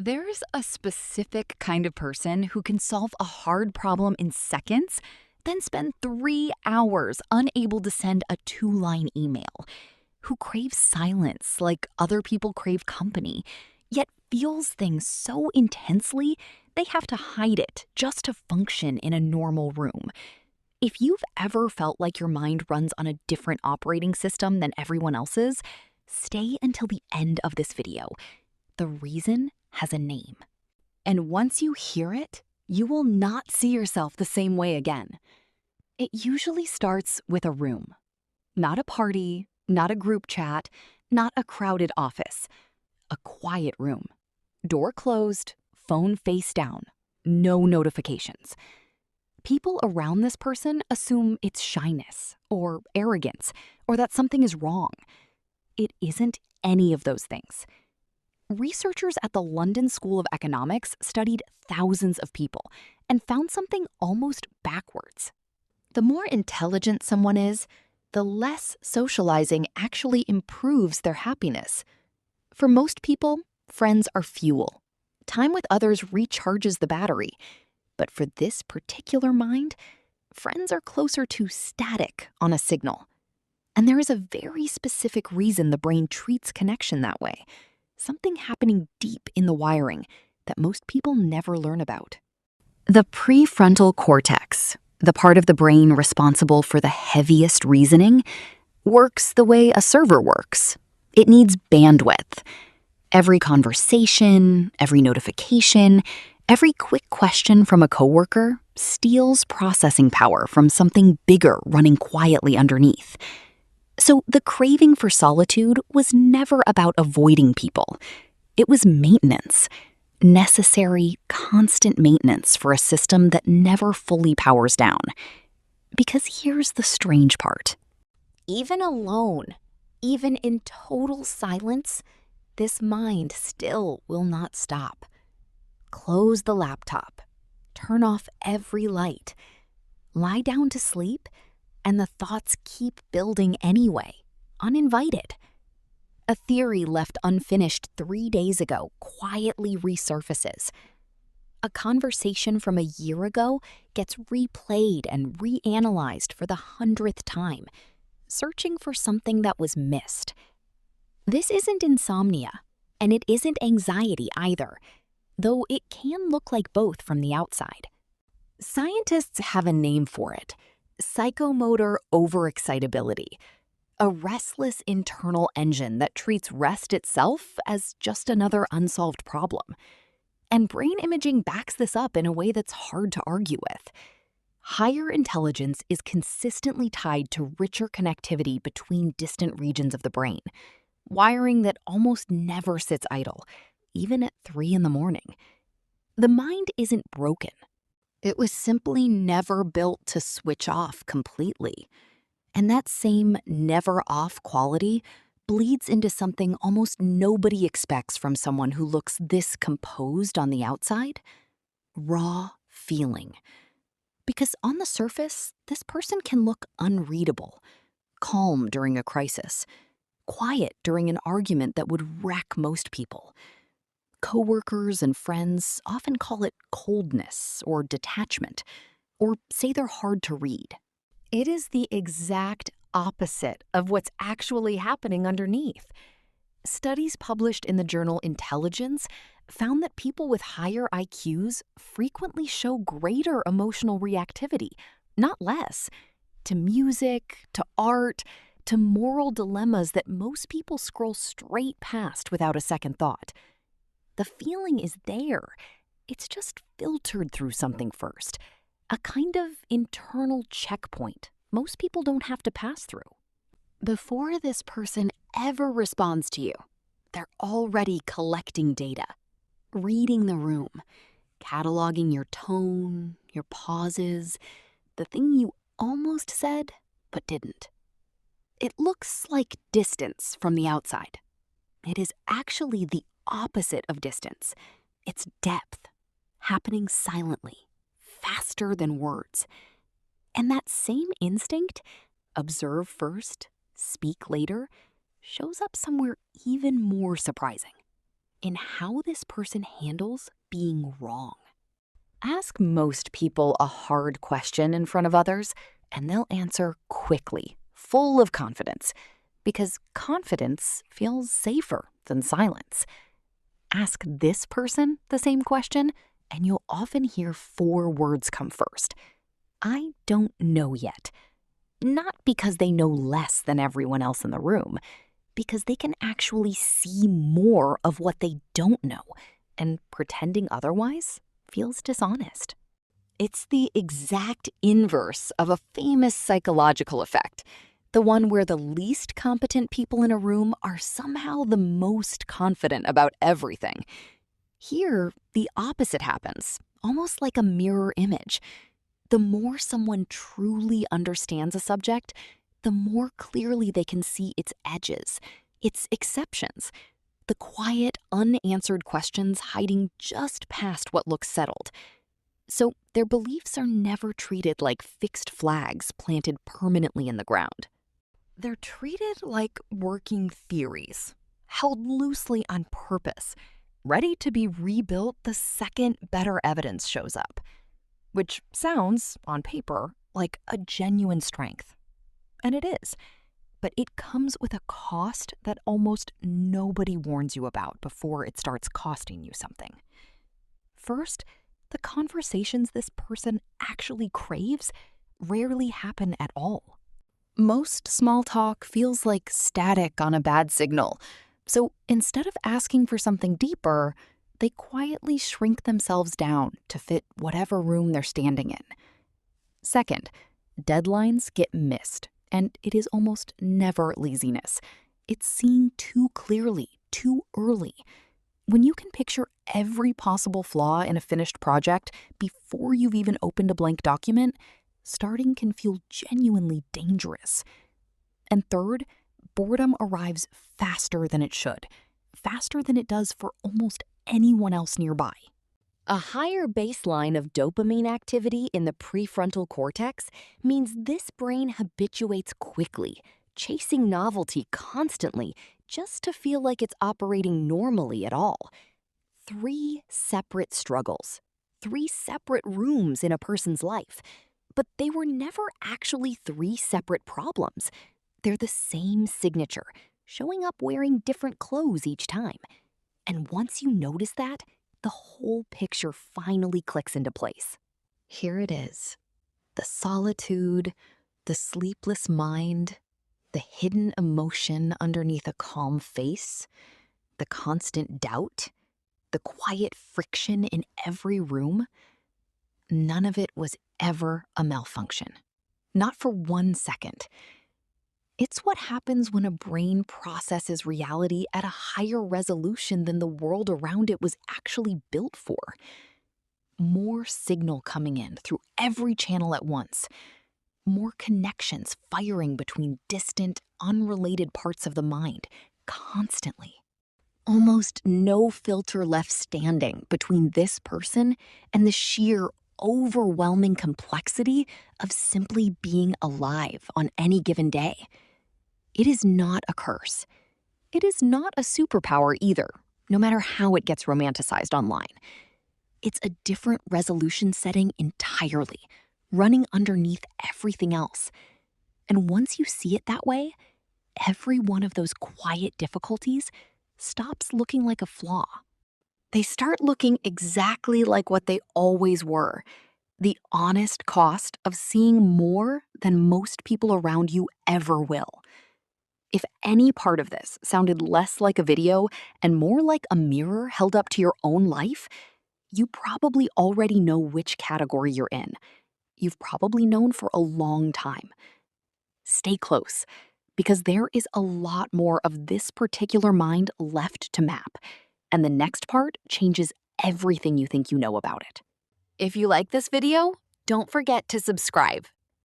There's a specific kind of person who can solve a hard problem in seconds, then spend 3 hours unable to send a 2-line email, who craves silence like other people crave company, yet feels things so intensely they have to hide it just to function in a normal room. If you've ever felt like your mind runs on a different operating system than everyone else's, stay until the end of this video. The reason has a name. And once you hear it, you will not see yourself the same way again. It usually starts with a room. Not a party, not a group chat, not a crowded office. A quiet room. Door closed, phone face down, no notifications. People around this person assume it's shyness or arrogance or that something is wrong. It isn't any of those things. Researchers at the London School of Economics studied thousands of people and found something almost backwards. The more intelligent someone is, the less socializing actually improves their happiness. For most people, friends are fuel. Time with others recharges the battery. But for this particular mind, friends are closer to static on a signal. And there is a very specific reason the brain treats connection that way. Something happening deep in the wiring that most people never learn about. The prefrontal cortex, the part of the brain responsible for the heaviest reasoning, works the way a server works. It needs bandwidth. Every conversation, every notification, every quick question from a coworker steals processing power from something bigger running quietly underneath. So the craving for solitude was never about avoiding people. It was maintenance. Necessary, constant maintenance for a system that never fully powers down. Because here's the strange part. Even alone, even in total silence, this mind still will not stop. Close the laptop. Turn off every light. Lie down to sleep, and the thoughts keep building anyway, uninvited. A theory left unfinished 3 days ago quietly resurfaces. A conversation from a year ago gets replayed and reanalyzed for the 100th time, searching for something that was missed. This isn't insomnia, and it isn't anxiety either, though it can look like both from the outside. Scientists have a name for it: psychomotor overexcitability, a restless internal engine that treats rest itself as just another unsolved problem. And brain imaging backs this up in a way that's hard to argue with. Higher intelligence is consistently tied to richer connectivity between distant regions of the brain, wiring that almost never sits idle, even at 3 a.m. The mind isn't broken. It was simply never built to switch off completely. And that same never-off quality bleeds into something almost nobody expects from someone who looks this composed on the outside: raw feeling. Because on the surface, this person can look unreadable, calm during a crisis, quiet during an argument that would wreck most people. Coworkers and friends often call it coldness or detachment, or say they're hard to read. It is the exact opposite of what's actually happening underneath. Studies published in the journal Intelligence found that people with higher IQs frequently show greater emotional reactivity, not less, to music, to art, to moral dilemmas that most people scroll straight past without a second thought. The feeling is there. It's just filtered through something first. A kind of internal checkpoint most people don't have to pass through. Before this person ever responds to you, they're already collecting data, reading the room, cataloging your tone, your pauses, the thing you almost said but didn't. It looks like distance from the outside. It is actually the opposite of distance. It's depth, happening silently, faster than words. And that same instinct, observe first, speak later, shows up somewhere even more surprising: in how this person handles being wrong. Ask most people a hard question in front of others, and they'll answer quickly, full of confidence, because confidence feels safer than silence. Ask this person the same question, and you'll often hear 4 words come first. I don't know yet. Not because they know less than everyone else in the room, because they can actually see more of what they don't know, and pretending otherwise feels dishonest. It's the exact inverse of a famous psychological effect, the one where the least competent people in a room are somehow the most confident about everything. Here, the opposite happens, almost like a mirror image. The more someone truly understands a subject, the more clearly they can see its edges, its exceptions, the quiet, unanswered questions hiding just past what looks settled. So their beliefs are never treated like fixed flags planted permanently in the ground. They're treated like working theories, held loosely on purpose, ready to be rebuilt the second better evidence shows up. Which sounds, on paper, like a genuine strength. And it is. But it comes with a cost that almost nobody warns you about before it starts costing you something. First, the conversations this person actually craves rarely happen at all. Most small talk feels like static on a bad signal. So instead of asking for something deeper, they quietly shrink themselves down to fit whatever room they're standing in. Second, deadlines get missed, and it is almost never laziness. It's seeing too clearly, too early. When you can picture every possible flaw in a finished project before you've even opened a blank document, starting can feel genuinely dangerous. And third, boredom arrives faster than it should, faster than it does for almost anyone else nearby. A higher baseline of dopamine activity in the prefrontal cortex means this brain habituates quickly, chasing novelty constantly just to feel like it's operating normally at all. 3 separate struggles, 3 separate rooms in a person's life, but they were never actually 3 separate problems. They're the same signature, showing up wearing different clothes each time. And once you notice that, the whole picture finally clicks into place. Here it is. The solitude, the sleepless mind, the hidden emotion underneath a calm face, the constant doubt, the quiet friction in every room. None of it was ever a malfunction. Not for 1 second. It's what happens when a brain processes reality at a higher resolution than the world around it was actually built for. More signal coming in through every channel at once. More connections firing between distant, unrelated parts of the mind, constantly. Almost no filter left standing between this person and the sheer, overwhelming complexity of simply being alive on any given day. It is not a curse. It is not a superpower either, no matter how it gets romanticized online. It's a different resolution setting entirely, running underneath everything else. And once you see it that way, every one of those quiet difficulties stops looking like a flaw. They start looking exactly like what they always were, the honest cost of seeing more than most people around you ever will. If any part of this sounded less like a video and more like a mirror held up to your own life, you probably already know which category you're in. You've probably known for a long time. Stay close, because there is a lot more of this particular mind left to map, and the next part changes everything you think you know about it. If you like this video, don't forget to subscribe